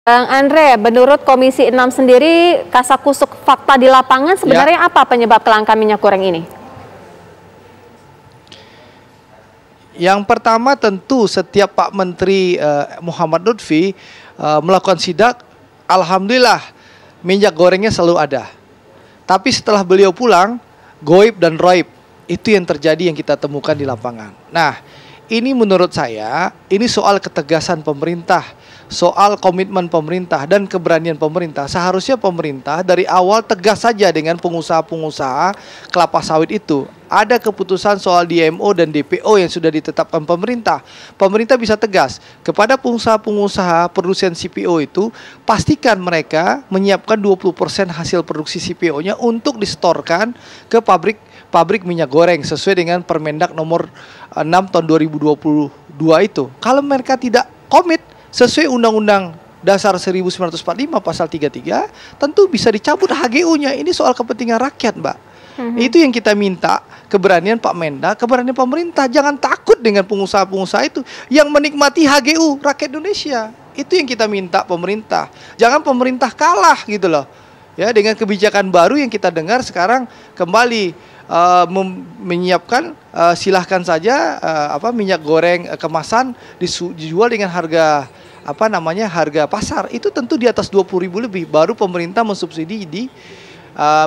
Bang Andre, menurut Komisi 6 sendiri, kasakusuk fakta di lapangan sebenarnya apa penyebab kelangkaan minyak goreng ini? Yang pertama tentu setiap Pak Menteri Muhammad Lutfi melakukan sidak, alhamdulillah minyak gorengnya selalu ada. Tapi setelah beliau pulang, goib dan roib, itu yang terjadi yang kita temukan di lapangan. Nah, ini menurut saya, ini soal ketegasan pemerintah, soal komitmen pemerintah dan keberanian pemerintah. Seharusnya pemerintah dari awal tegas saja dengan pengusaha-pengusaha kelapa sawit itu. Ada keputusan soal DMO dan DPO yang sudah ditetapkan pemerintah. Pemerintah bisa tegas kepada pengusaha-pengusaha produsen CPO itu, pastikan mereka menyiapkan 20% hasil produksi CPO-nya untuk disetorkan ke pabrik minyak goreng sesuai dengan Permendak nomor 6 tahun 2022 itu. Kalau mereka tidak komit sesuai Undang-Undang Dasar 1945 pasal 33, tentu bisa dicabut HGU-nya. Ini soal kepentingan rakyat, Mbak. Itu yang kita minta, keberanian Pak Mendak, keberanian pemerintah. Jangan takut dengan pengusaha-pengusaha itu yang menikmati HGU rakyat Indonesia. Itu yang kita minta pemerintah. Jangan pemerintah kalah gitu loh. Ya, dengan kebijakan baru yang kita dengar sekarang kembali menyiapkan silahkan saja minyak goreng kemasan dijual dengan harga harga pasar itu tentu di atas 20.000 lebih baru pemerintah mensubsidi di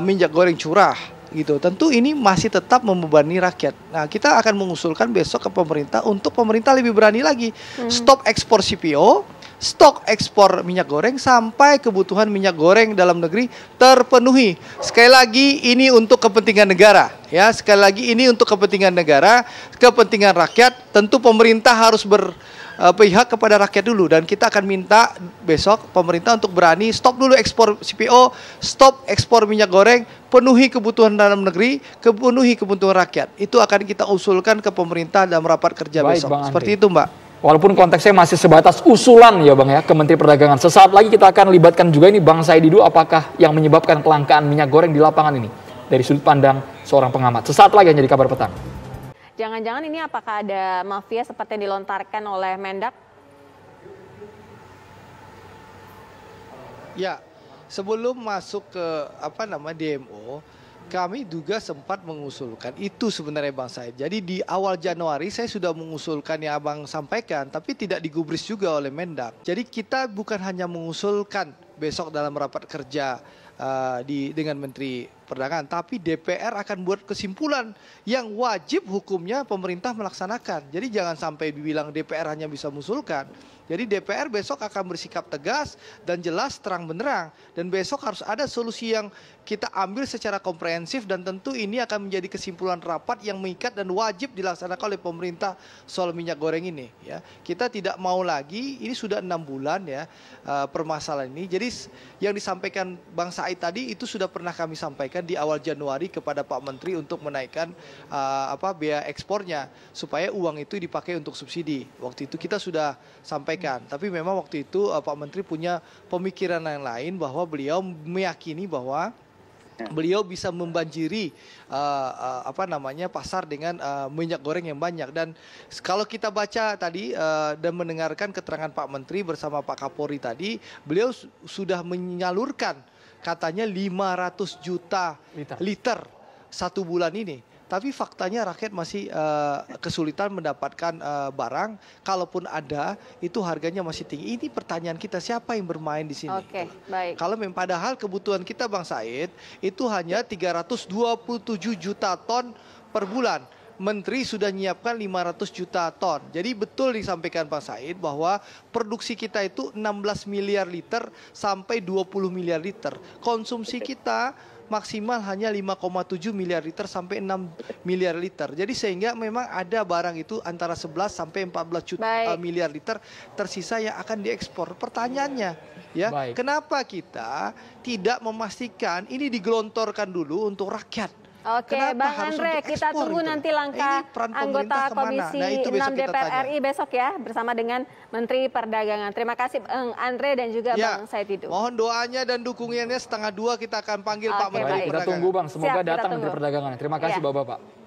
minyak goreng curah gitu. Tentu ini masih tetap membebani rakyat. Nah, kita akan mengusulkan besok ke pemerintah untuk pemerintah lebih berani lagi stop ekspor CPO, stok ekspor minyak goreng sampai kebutuhan minyak goreng dalam negeri terpenuhi. Sekali lagi ini untuk kepentingan negara, ya. Sekali lagi ini untuk kepentingan negara, kepentingan rakyat. Tentu pemerintah harus berpihak kepada rakyat dulu dan kita akan minta besok pemerintah untuk berani stop dulu ekspor CPO, stop ekspor minyak goreng, penuhi kebutuhan dalam negeri, penuhi kebutuhan rakyat. Itu akan kita usulkan ke pemerintah dalam rapat kerja besok. Seperti itu, Mbak. Walaupun konteksnya masih sebatas usulan ya Bang ya ke Menteri Perdagangan. Sesaat lagi kita akan libatkan juga ini Bang Said Didu, apakah yang menyebabkan kelangkaan minyak goreng di lapangan ini dari sudut pandang seorang pengamat. Sesaat lagi hanya di Kabar Petang. Jangan-jangan ini apakah ada mafia seperti yang dilontarkan oleh Mendak? Ya, sebelum masuk ke DMO, kami juga sempat mengusulkan itu sebenarnya Bang Said. Jadi di awal Januari saya sudah mengusulkan yang Abang sampaikan, tapi tidak digubris juga oleh Mendak. Jadi kita bukan hanya mengusulkan besok dalam rapat kerja dengan Menteri Perdagangan, tapi DPR akan buat kesimpulan yang wajib hukumnya pemerintah melaksanakan. Jadi jangan sampai dibilang DPR hanya bisa mengusulkan. Jadi DPR besok akan bersikap tegas dan jelas terang benderang. Dan besok harus ada solusi yang kita ambil secara komprehensif dan tentu ini akan menjadi kesimpulan rapat yang mengikat dan wajib dilaksanakan oleh pemerintah soal minyak goreng ini. Ya, kita tidak mau lagi, ini sudah 6 bulan ya permasalahan ini. Jadi yang disampaikan Bang Said tadi itu sudah pernah kami sampaikan di awal Januari kepada Pak Menteri untuk menaikkan biaya ekspornya supaya uang itu dipakai untuk subsidi. Waktu itu kita sudah sampaikan, tapi memang waktu itu Pak Menteri punya pemikiran yang lain bahwa beliau meyakini bahwa beliau bisa membanjiri pasar dengan minyak goreng yang banyak. Dan kalau kita baca tadi dan mendengarkan keterangan Pak Menteri bersama Pak Kapolri tadi, beliau sudah menyalurkan katanya 500 juta liter satu bulan ini. Tapi faktanya rakyat masih kesulitan mendapatkan barang. Kalaupun ada, itu harganya masih tinggi. Ini pertanyaan kita, siapa yang bermain di sini? Oke, baik. Kalau padahal kebutuhan kita Bang Said itu hanya 327 juta ton per bulan. Menteri sudah menyiapkan 500 juta ton. Jadi betul disampaikan Pak Said bahwa produksi kita itu 16 miliar liter sampai 20 miliar liter. Konsumsi kita maksimal hanya 5,7 miliar liter sampai 6 miliar liter. Jadi sehingga memang ada barang itu antara 11 sampai 14 juta miliar liter tersisa yang akan diekspor. Pertanyaannya, ya, kenapa kita tidak memastikan ini digelontorkan dulu untuk rakyat? Oke, Bang Andre, kita tunggu nanti langkah anggota Komisi 6 DPR RI besok ya, bersama dengan Menteri Perdagangan. Terima kasih Bang Andre dan juga Bang Said Didu. Mohon doanya dan dukungannya 1:30 kita akan panggil Pak Menteri Perdagangan. Kita tunggu Bang, semoga datang Menteri Perdagangan. Terima kasih Bapak-Bapak.